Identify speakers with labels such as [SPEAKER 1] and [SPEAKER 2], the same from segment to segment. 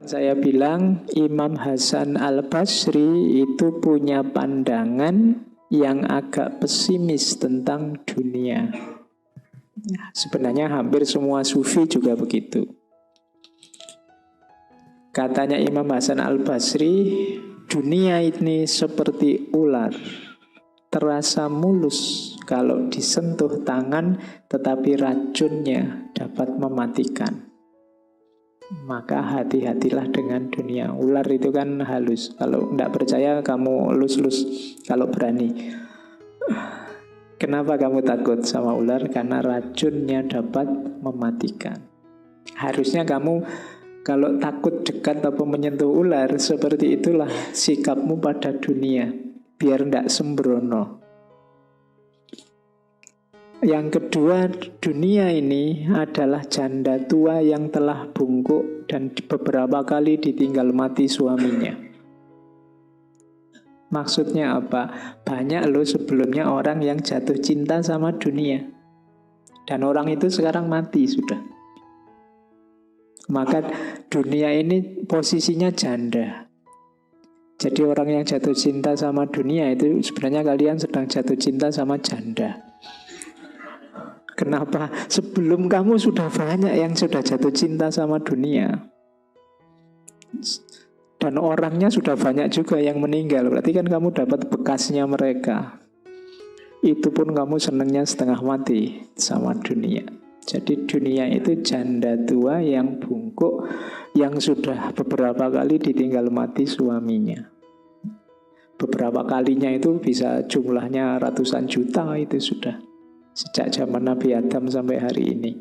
[SPEAKER 1] Saya bilang Imam Hasan Al-Basri itu punya pandangan yang agak pesimis tentang dunia. Sebenarnya hampir semua sufi juga begitu. Katanya Imam Hasan Al-Basri, dunia ini seperti ular, terasa mulus kalau disentuh tangan, tetapi racunnya dapat mematikan. Maka hati-hatilah dengan dunia. Ular itu kan halus. Kalau tidak percaya kamu lus-lus kalau berani. Kenapa kamu takut sama ular? Karena racunnya dapat mematikan. Harusnya kamu kalau takut dekat atau menyentuh ular, seperti itulah sikapmu pada dunia. Biar tidak sembrono. Yang kedua, dunia ini adalah janda tua yang telah bungkuk dan beberapa kali ditinggal mati suaminya. Maksudnya apa? Banyak loh sebelumnya orang yang jatuh cinta sama dunia. Dan orang itu sekarang mati sudah. Maka dunia ini posisinya janda. Jadi orang yang jatuh cinta sama dunia itu sebenarnya kalian sedang jatuh cinta sama janda. Kenapa? Sebelum kamu sudah banyak yang sudah jatuh cinta sama dunia. Dan orangnya sudah banyak juga yang meninggal. Berarti kan kamu dapat bekasnya mereka. Itu pun kamu senangnya setengah mati sama dunia. Jadi dunia itu janda tua yang bungkuk, yang sudah beberapa kali ditinggal mati suaminya. Beberapa kalinya itu bisa jumlahnya ratusan juta itu sudah. Sejak zaman Nabi Adam sampai hari ini.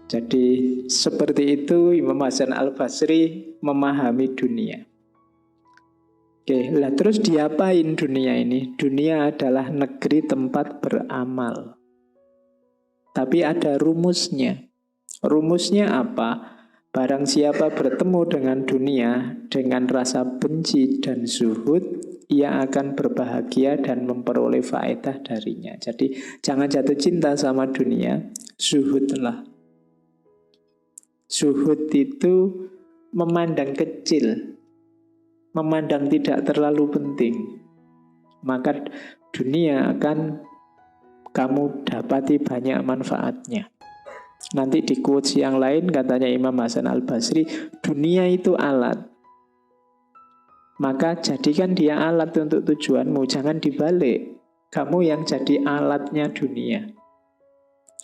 [SPEAKER 1] Jadi seperti itu Imam Hasan Al-Basri memahami dunia. Oke, lah terus diapain dunia ini? Dunia adalah negeri tempat beramal. Tapi ada rumusnya. Rumusnya apa? Barang siapa bertemu dengan dunia dengan rasa benci dan zuhud, ia akan berbahagia dan memperoleh faedah darinya. Jadi jangan jatuh cinta sama dunia, zuhudlah. Zuhud itu memandang kecil, memandang tidak terlalu penting. Maka dunia akan kamu dapati banyak manfaatnya. Nanti di quotes yang lain katanya Imam Hasan Al-Basri, dunia itu alat. Maka jadikan dia alat untuk tujuanmu, jangan dibalik. Kamu yang jadi alatnya dunia.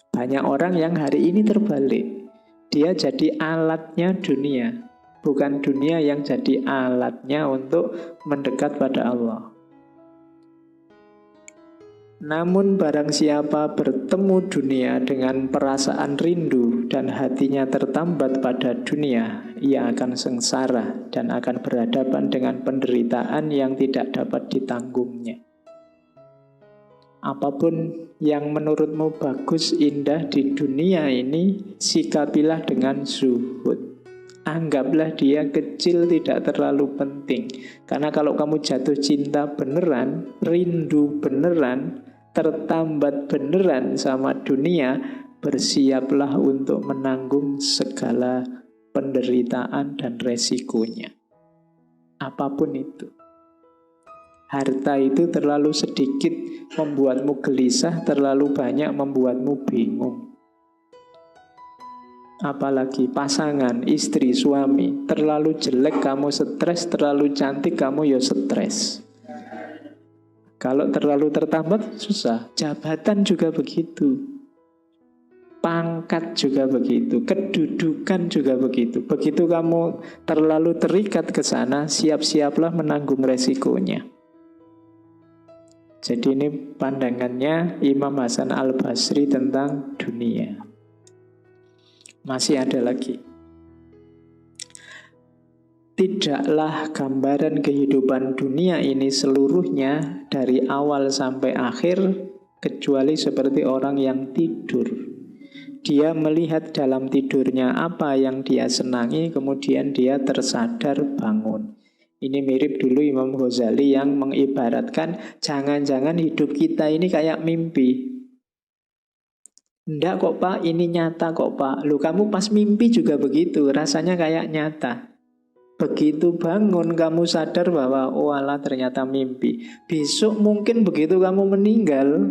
[SPEAKER 1] Banyak orang yang hari ini terbalik. Dia jadi alatnya dunia, bukan dunia yang jadi alatnya untuk mendekat pada Allah. Namun barang siapa bertemu dunia dengan perasaan rindu dan hatinya tertambat pada dunia, ia akan sengsara dan akan berhadapan dengan penderitaan yang tidak dapat ditanggungnya. Apapun yang menurutmu bagus, indah di dunia ini, sikapilah dengan zuhud. Anggaplah dia kecil, tidak terlalu penting. Karena kalau kamu jatuh cinta beneran, rindu beneran, tertambat beneran sama dunia, bersiaplah untuk menanggung segala penderitaan dan resikonya. Apapun itu. Harta itu terlalu sedikit membuatmu gelisah, terlalu banyak membuatmu bingung. Apalagi pasangan, istri, suami, terlalu jelek kamu stres, terlalu cantik kamu ya stres. Kalau terlalu tertambat susah. Jabatan juga begitu. Pangkat juga begitu. Kedudukan juga begitu. Begitu kamu terlalu terikat ke sana, siap-siaplah menanggung resikonya. Jadi ini pandangannya Imam Hasan Al-Basri tentang dunia. Masih ada lagi. Tidaklah gambaran kehidupan dunia ini seluruhnya dari awal sampai akhir kecuali seperti orang yang tidur. Dia melihat dalam tidurnya apa yang dia senangi, kemudian dia tersadar bangun. Ini mirip dulu Imam Ghazali yang mengibaratkan jangan-jangan hidup kita ini kayak mimpi. Enggak kok Pak, ini nyata kok Pak. Loh kamu pas mimpi juga begitu, rasanya kayak nyata. Begitu bangun kamu sadar bahwa oh alah ternyata mimpi. Besok mungkin begitu kamu meninggal,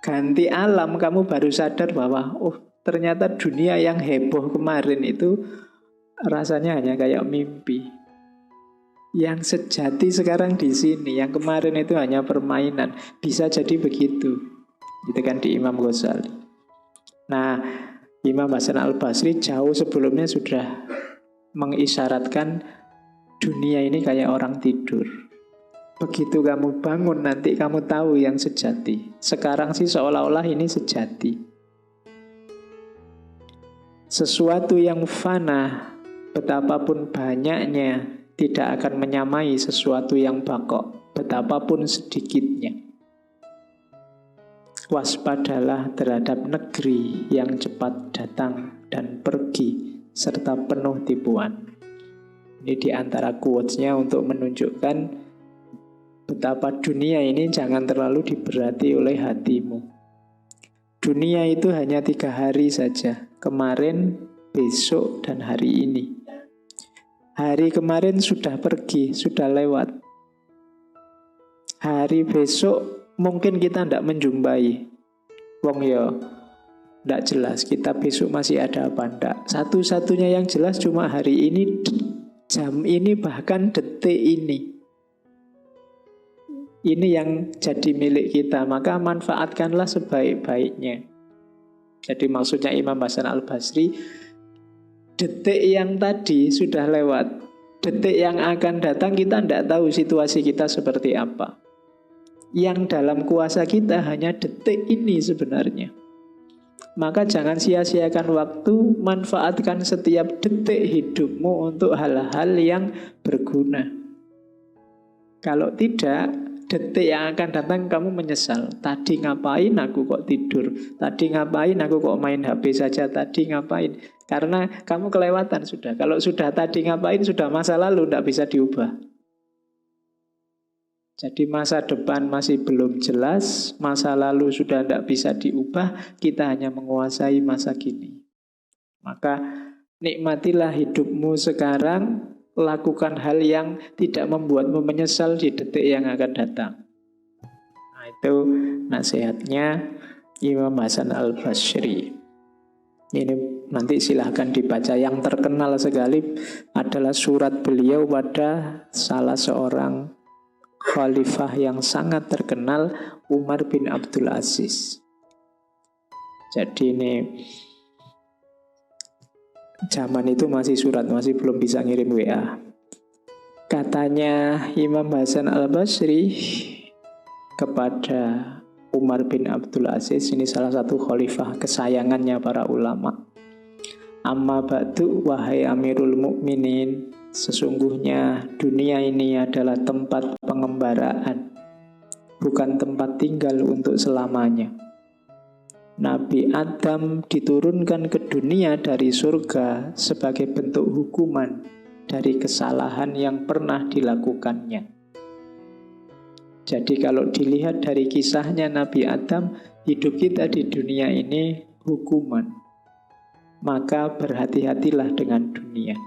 [SPEAKER 1] ganti alam, kamu baru sadar bahwa oh ternyata dunia yang heboh kemarin itu rasanya hanya kayak mimpi. Yang sejati sekarang di sini, yang kemarin itu hanya permainan. Bisa jadi begitu. Itu kan di Imam Ghazali. Nah, Imam Hasan Al-Basri jauh sebelumnya sudah mengisyaratkan dunia ini kayak orang tidur. Begitu kamu bangun nanti kamu tahu yang sejati. Sekarang sih seolah-olah ini sejati. Sesuatu yang fana, betapapun banyaknya, tidak akan menyamai sesuatu yang bakok, betapapun sedikitnya. Waspadalah terhadap negeri yang cepat datang dan pergi, serta penuh tipuan. Ini di antara quotes-nya untuk menunjukkan betapa dunia ini jangan terlalu diberati oleh hatimu. Dunia itu hanya 3 hari saja, kemarin, besok, dan hari ini. Hari kemarin sudah pergi, sudah lewat. Hari besok mungkin kita tidak menjumpai. Wong yo, tidak jelas kita besok masih ada apa ndak. Satu-satunya yang jelas cuma hari ini, jam ini, bahkan detik ini. Ini yang jadi milik kita, maka manfaatkanlah sebaik-baiknya. Jadi maksudnya Imam Hasan Al-Basri, detik yang tadi sudah lewat. Detik yang akan datang kita tidak tahu situasi kita seperti apa. Yang dalam kuasa kita hanya detik ini sebenarnya. Maka jangan sia-siakan waktu, manfaatkan setiap detik hidupmu untuk hal-hal yang berguna. Kalau tidak, detik yang akan datang kamu menyesal. Tadi ngapain aku kok tidur? Tadi ngapain aku kok main HP saja? Tadi ngapain? Karena kamu kelewatan sudah. Kalau sudah tadi ngapain, sudah masa lalu, tidak bisa diubah. Jadi masa depan masih belum jelas, masa lalu sudah tidak bisa diubah, kita hanya menguasai masa kini. Maka nikmatilah hidupmu sekarang, lakukan hal yang tidak membuatmu menyesal di detik yang akan datang. Nah, itu nasihatnya Imam Hasan Al-Basri. Ini nanti silahkan dibaca. Yang terkenal sekali adalah surat beliau pada salah seorang khalifah yang sangat terkenal, Umar bin Abdul Aziz. Jadi ini zaman itu masih surat, masih belum bisa ngirim WA. Katanya Imam Hasan Al-Basri kepada Umar bin Abdul Aziz, ini salah satu khalifah kesayangannya para ulama. Amma ba'du wahai Amirul Mukminin, sesungguhnya dunia ini adalah tempat pengembaraan, bukan tempat tinggal untuk selamanya. Nabi Adam diturunkan ke dunia dari surga sebagai bentuk hukuman dari kesalahan yang pernah dilakukannya. Jadi kalau dilihat dari kisahnya Nabi Adam, hidup kita di dunia ini hukuman. Maka berhati-hatilah dengan dunia.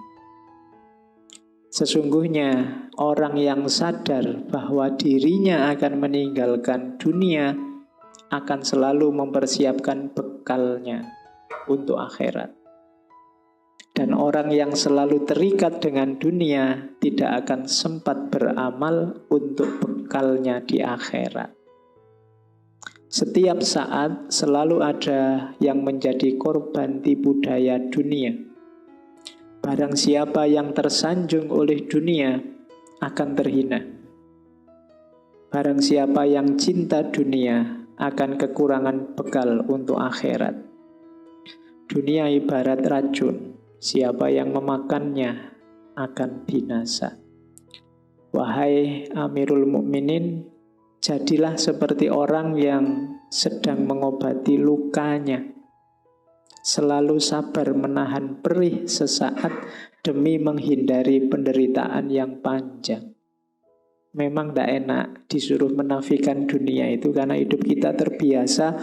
[SPEAKER 1] Sesungguhnya orang yang sadar bahwa dirinya akan meninggalkan dunia akan selalu mempersiapkan bekalnya untuk akhirat. Dan orang yang selalu terikat dengan dunia tidak akan sempat beramal untuk bekalnya di akhirat. Setiap saat selalu ada yang menjadi korban tipu daya dunia. Barang siapa yang tersanjung oleh dunia akan terhina. Barang siapa yang cinta dunia akan kekurangan bekal untuk akhirat. Dunia ibarat racun, siapa yang memakannya akan binasa. Wahai Amirul Mukminin, jadilah seperti orang yang sedang mengobati lukanya. Selalu sabar menahan perih sesaat demi menghindari penderitaan yang panjang. Memang tidak enak disuruh menafikan dunia itu karena hidup kita terbiasa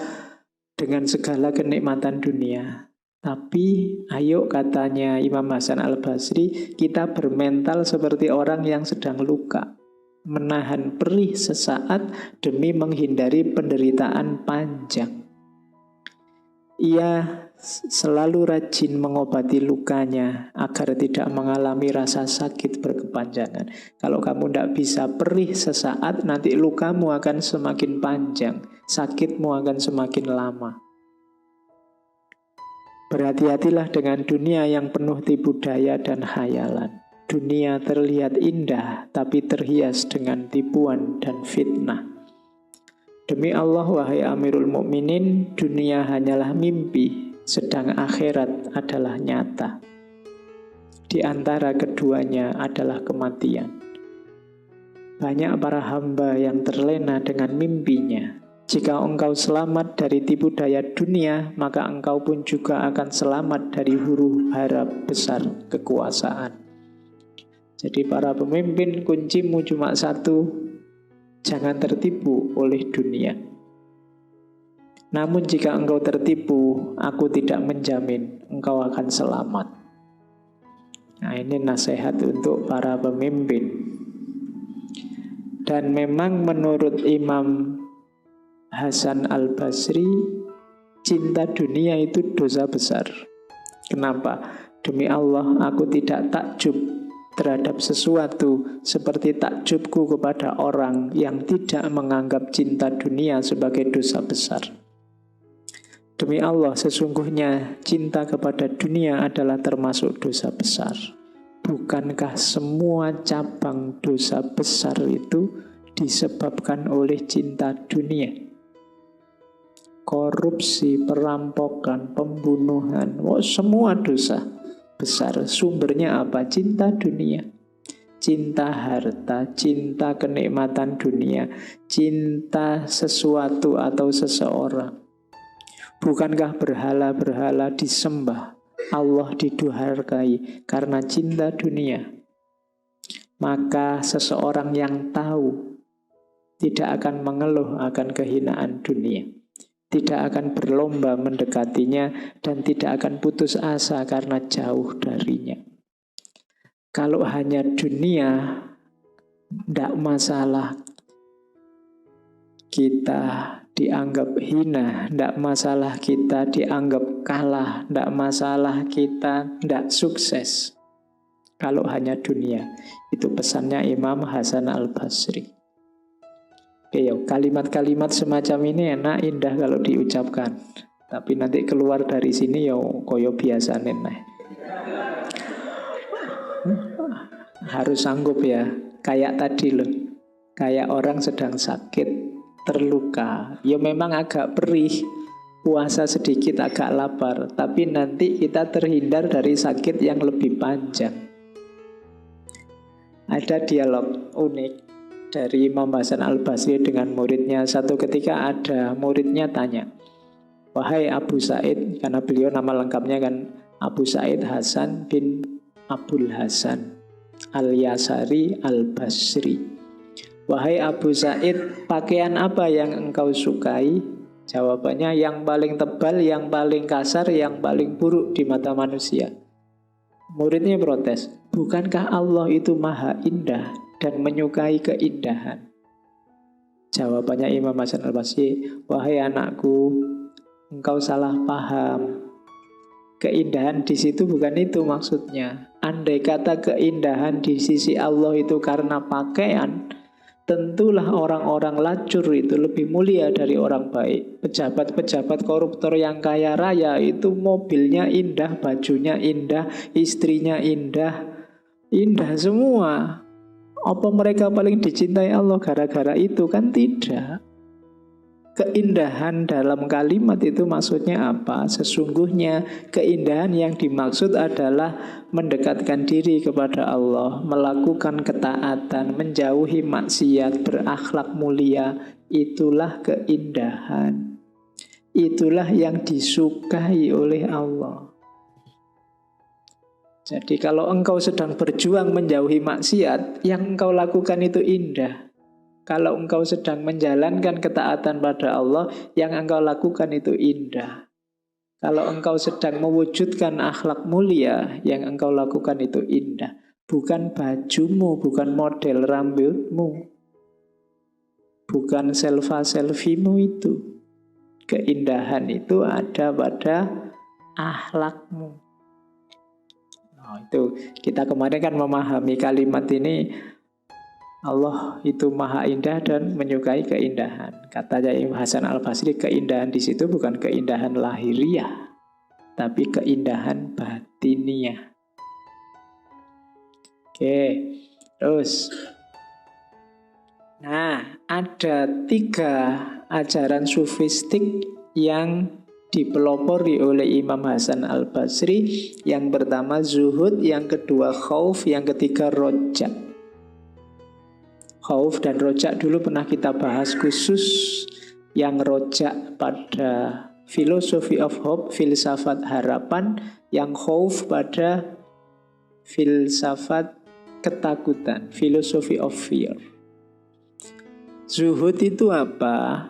[SPEAKER 1] dengan segala kenikmatan dunia. Tapi ayo, katanya Imam Hasan Al-Basri, kita bermental seperti orang yang sedang luka, menahan perih sesaat demi menghindari penderitaan panjang. Ia selalu rajin mengobati lukanya agar tidak mengalami rasa sakit berkepanjangan. Kalau kamu tidak bisa perih sesaat, nanti lukamu akan semakin panjang, sakitmu akan semakin lama. Berhati-hatilah dengan dunia yang penuh tipu daya dan khayalan. Dunia terlihat indah, tapi terhias dengan tipuan dan fitnah. Demi Allah, wahai Amirul Mukminin, dunia hanyalah mimpi, sedang akhirat adalah nyata. Di antara keduanya adalah kematian. Banyak para hamba yang terlena dengan mimpinya. Jika engkau selamat dari tipu daya dunia, maka engkau pun juga akan selamat dari huru hara besar kekuasaan. Jadi para pemimpin, kuncimu cuma satu: jangan tertipu oleh dunia. Namun jika engkau tertipu, aku tidak menjamin engkau akan selamat. Nah, ini nasihat untuk para pemimpin. Dan memang menurut Imam Hasan Al-Basri, cinta dunia itu dosa besar. Kenapa? Demi Allah, aku tidak takjub terhadap sesuatu seperti takjubku kepada orang yang tidak menganggap cinta dunia sebagai dosa besar. Demi Allah, sesungguhnya cinta kepada dunia adalah termasuk dosa besar. Bukankah semua cabang dosa besar itu disebabkan oleh cinta dunia? Korupsi, perampokan, pembunuhan, semua dosa besar. Sumbernya apa? Cinta dunia. Cinta harta, cinta kenikmatan dunia, cinta sesuatu atau seseorang. Bukankah berhala-berhala disembah, Allah diduharkai karena cinta dunia? Maka seseorang yang tahu tidak akan mengeluh akan kehinaan dunia, tidak akan berlomba mendekatinya, dan tidak akan putus asa karena jauh darinya. Kalau hanya dunia, tidak masalah kita dianggap hina, tidak masalah kita dianggap kalah, tidak masalah kita tidak sukses. Kalau hanya dunia, itu pesannya Imam Hasan Al-Basri. Oke, kalimat-kalimat semacam ini enak, indah kalau diucapkan. Tapi nanti keluar dari sini koyo biasa nih. Harus sanggup ya. Kayak tadi loh. Kayak orang sedang sakit, terluka. Memang agak perih, puasa sedikit agak lapar. Tapi nanti kita terhindar dari sakit yang lebih panjang. Ada dialog unik dari Imam Hasan Al-Basri dengan muridnya. Satu ketika ada muridnya tanya, wahai Abu Sa'id, karena beliau nama lengkapnya kan Abu Sa'id Hasan bin Abdul Hasan Al-Yasari Al-Basri. Wahai Abu Sa'id, pakaian apa yang engkau sukai? Jawabannya, yang paling tebal, yang paling kasar, yang paling buruk di mata manusia. Muridnya protes, bukankah Allah itu maha indah dan menyukai keindahan? Jawabannya Imam Hasan Al-Basri, wahai anakku, engkau salah paham. Keindahan di situ bukan itu maksudnya. Andai kata keindahan di sisi Allah itu karena pakaian, tentulah orang-orang lacur itu lebih mulia dari orang baik. Pejabat-pejabat koruptor yang kaya raya itu mobilnya indah, bajunya indah, istrinya indah, indah semua. Apa mereka paling dicintai Allah gara-gara itu? Kan tidak. Keindahan dalam kalimat itu maksudnya apa? Sesungguhnya keindahan yang dimaksud adalah mendekatkan diri kepada Allah, melakukan ketaatan, menjauhi maksiat, berakhlak mulia. Itulah keindahan. Itulah yang disukai oleh Allah. Jadi kalau engkau sedang berjuang menjauhi maksiat, yang engkau lakukan itu indah. Kalau engkau sedang menjalankan ketaatan pada Allah, yang engkau lakukan itu indah. Kalau engkau sedang mewujudkan akhlak mulia, yang engkau lakukan itu indah. Bukan bajumu, bukan model rambutmu, bukan selfie-selfiemu itu. Keindahan itu ada pada akhlakmu. Oh, itu kita kemarin kan memahami kalimat ini, Allah itu maha indah dan menyukai keindahan. Katanya Imam Hasan Al-Basri, keindahan di situ bukan keindahan lahiriah, tapi keindahan batiniah. Oke, terus. Nah, ada 3 ajaran sufistik yang dipelopori oleh Imam Hasan Al-Basri. Yang pertama zuhud, yang kedua khauf, yang ketiga rojak. Khauf dan rojak dulu pernah kita bahas khusus. Yang rojak pada philosophy of hope, filsafat harapan. Yang khauf pada filsafat ketakutan, philosophy of fear. Zuhud itu apa?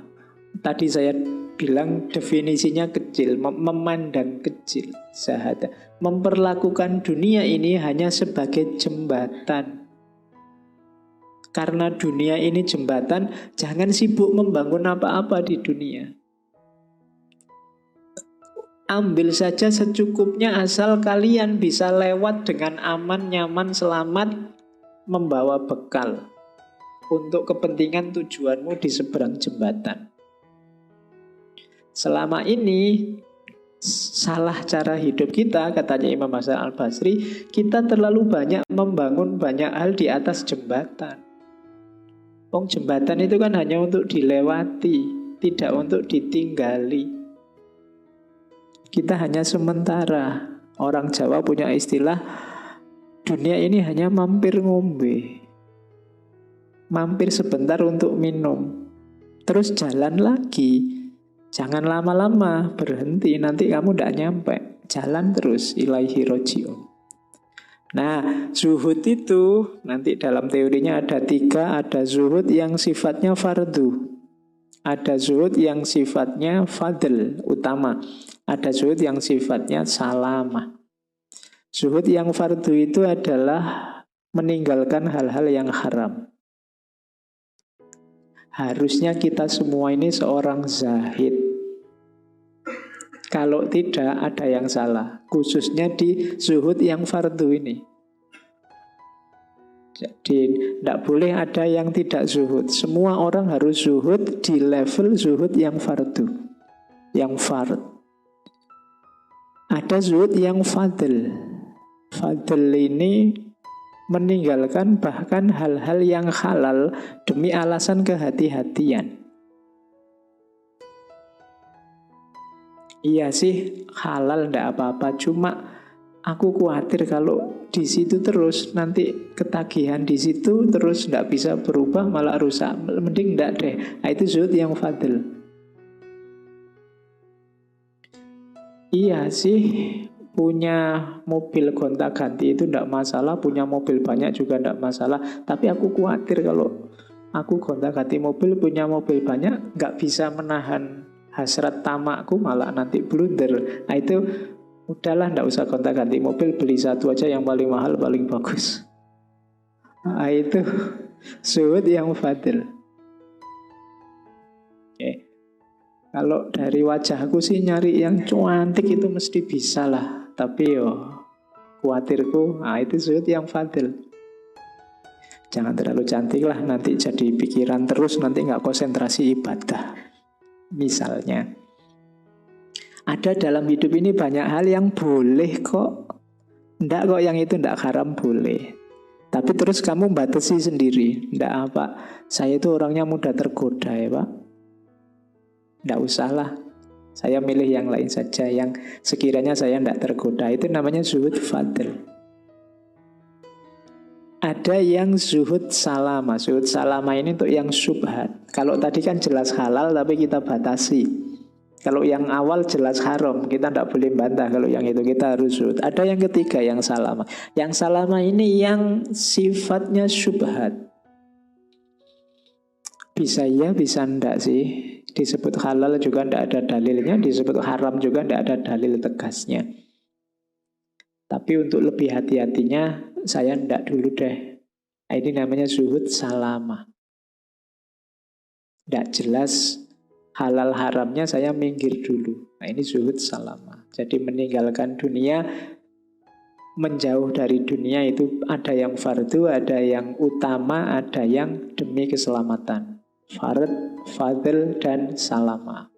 [SPEAKER 1] Tadi saya bilang definisinya kecil, memandang kecil. Zahada, memperlakukan dunia ini hanya sebagai jembatan. Karena dunia ini jembatan, jangan sibuk membangun apa-apa di dunia. Ambil saja secukupnya asal kalian bisa lewat dengan aman, nyaman, selamat, membawa bekal untuk kepentingan tujuanmu di seberang jembatan. Selama ini salah cara hidup kita, katanya Imam Hasan Al-Basri, kita terlalu banyak membangun banyak hal di atas jembatan. Jembatan itu kan hanya untuk dilewati, tidak untuk ditinggali. Kita hanya sementara. Orang Jawa punya istilah, dunia ini hanya mampir ngombe. Mampir sebentar untuk minum, terus jalan lagi. Jangan lama-lama, berhenti, nanti kamu tidak nyampe. Jalan terus, ilaihi roji'un. Nah, zuhud itu nanti dalam teorinya ada 3. Ada zuhud yang sifatnya fardu, ada zuhud yang sifatnya fadl, utama, ada zuhud yang sifatnya salamah. Zuhud yang fardu itu adalah meninggalkan hal-hal yang haram. Harusnya kita semua ini seorang zahid. Kalau tidak, ada yang salah. Khususnya di zuhud yang fardu ini. Jadi, tidak boleh ada yang tidak zuhud. Semua orang harus zuhud di level zuhud yang fardu, yang fard. Ada zuhud yang fadl. Fadl ini meninggalkan bahkan hal-hal yang halal demi alasan kehati-hatian. Iya sih, halal ndak apa-apa, cuma aku khawatir kalau di situ terus nanti ketagihan di situ terus ndak bisa berubah, malah rusak. Mending ndak deh. Nah, itu zuhud yang fadl. Iya sih, punya mobil gonta-ganti itu ndak masalah, punya mobil banyak juga ndak masalah. Tapi aku khawatir kalau aku gonta-ganti mobil, punya mobil banyak, nggak bisa menahan hasrat tamakku, malah nanti blunder. Nah itu udahlah, ndak usah gonta-ganti mobil, beli satu aja yang paling mahal, paling bagus. Nah itu zuhud yang fadil. Oke. Kalau dari wajahku sih nyari yang cantik itu mesti bisa lah. Tapi khawatirku, nah itu zuhud yang fadil. Jangan terlalu cantik lah, nanti jadi pikiran terus, nanti nggak konsentrasi ibadah. Misalnya, ada dalam hidup ini banyak hal yang boleh kok. Ndak kok yang itu ndak haram, boleh. Tapi terus kamu batasi sendiri. Ndak apa, saya itu orangnya mudah tergoda ya Pak. Ndak usah lah, saya milih yang lain saja, yang sekiranya saya ndak tergoda. Itu namanya zuhud fadl. Ada yang zuhud salama. Zuhud salama ini untuk yang syubhat. Kalau tadi kan jelas halal tapi kita batasi. Kalau yang awal jelas haram, kita tidak boleh bantah. Kalau yang itu kita harus zuhud. Ada yang ketiga yang salama. Yang salama ini yang sifatnya syubhat. Bisa iya, bisa enggak sih. Disebut halal juga enggak ada dalilnya, disebut haram juga enggak ada dalil tegasnya. Tapi untuk lebih hati-hatinya, saya enggak dulu deh. Ini namanya zuhud salamah. Enggak jelas halal haramnya, saya minggir dulu. Nah ini zuhud salamah. Jadi meninggalkan dunia, menjauh dari dunia itu ada yang fardu, ada yang utama, ada yang demi keselamatan. Fard, fadl, dan salamah.